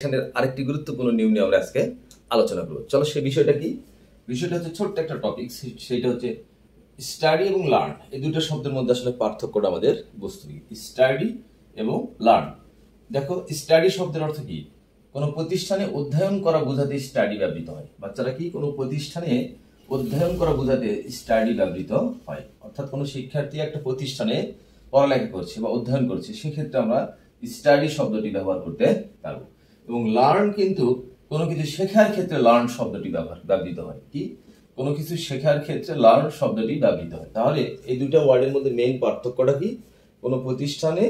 এখানের আরেকটি গুরুত্বপূর্ণ নিয়ম নিয়ে আমরা আজকে আলোচনা করব। চলো সেই বিষয়টা কি? বিষয়টা হচ্ছে ছোট্ট একটা টপিক, সেটা হচ্ছে স্টাডি এবং লার্ন। এই দুটো শব্দের মধ্যে আসলে পার্থক্যটা আমাদের বুঝতে হবে। স্টাডি এবং লার্ন। দেখো, স্টাডি শব্দের অর্থ কি? কোনো প্রতিষ্ঠানে অধ্যয়ন করা বোঝাতে স্টাডি ব্যবহৃত হয়। বাচ্চারা কি কোনো প্রতিষ্ঠানে অধ্যয়ন করা বোঝাতে স্টাডি ব্যবহৃত হয়। অর্থাৎ কোনো শিক্ষার্থী একটা প্রতিষ্ঠানে পড়ালেখা করছে বা অধ্যয়ন করছে, সেক্ষেত্রে আমরা স্টাডি শব্দটি ব্যবহার করতে পারবো। এবং লার্ন কিন্তু কোনো কিছু শেখার ক্ষেত্রে লার্ন শব্দটি ব্যবহৃত হয়। কি? কোনো কিছু শেখার ক্ষেত্রে লার্ন শব্দটি ব্যবহৃত হয়। তাহলে এই দুটো ওয়ার্ডের মধ্যে মেইন পার্থক্যটা কি? কোনো প্রতিষ্ঠানে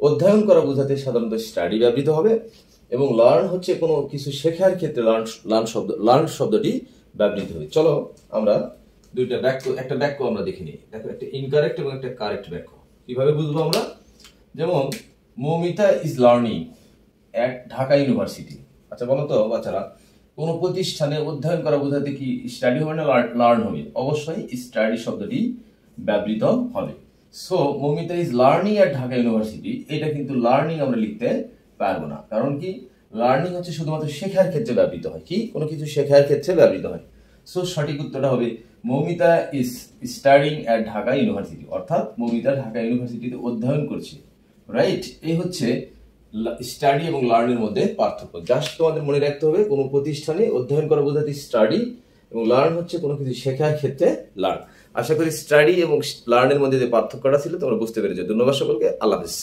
অধ্যয়ন করা বোঝাতে সাধারণত স্টাডি ব্যবহৃত হবে, এবং লার্ন হচ্ছে কোনো কিছু শেখার ক্ষেত্রে লার্ন শব্দটি ব্যবহৃত হবে। চলো আমরা দুইটা বাক্য, একটা বাক্য আমরা দেখে নিই। দেখো, একটা ইনকারেক্ট এবং একটা কারেক্ট বাক্য। কিভাবে বুঝবো আমরা? যেমন, Moumita is learning at Dhaka university. আচ্ছা বলো তো বাচ্চারা, কোন প্রতিষ্ঠানে অধ্যয়ন করা বোঝাতে কি স্টাডি হবে না লার্ন হবে? অবশ্যই স্টাডি শব্দটি ব্যবহৃত হবে। So Moumita is learning at Dhaka university, এটা কিন্তু লার্নিং আমরা লিখতে পারবো না। কারণ কি? লার্নিং হচ্ছে শুধুমাত্র শেখার ক্ষেত্রে ব্যবহৃত হয়। কি? কোনো কিছু শেখার ক্ষেত্রে ব্যবহৃত হয়। সো সঠিক উত্তরটা হবে Moumita is studying at Dhaka university, অর্থাৎ মৌমিতা ঢাকা ইউনিভার্সিটিতে অধ্যয়ন করছে। রাইট? এই হচ্ছে স্টাডি এবং লার্নের মধ্যে পার্থক্য। জাস্ট তোমাদের মনে রাখতে হবে, কোনো প্রতিষ্ঠানে অধ্যয়ন করা বোঝাতে স্টাডি, এবং লার্ন হচ্ছে কোনো কিছু শেখার ক্ষেত্রে লার্ন। আশা করি স্টাডি এবং লার্নের মধ্যে যে পার্থক্যটা ছিল তোমরা বুঝতে পেরেছো। ধন্যবাদ সকলকে। আল্লাহ হাফেজ।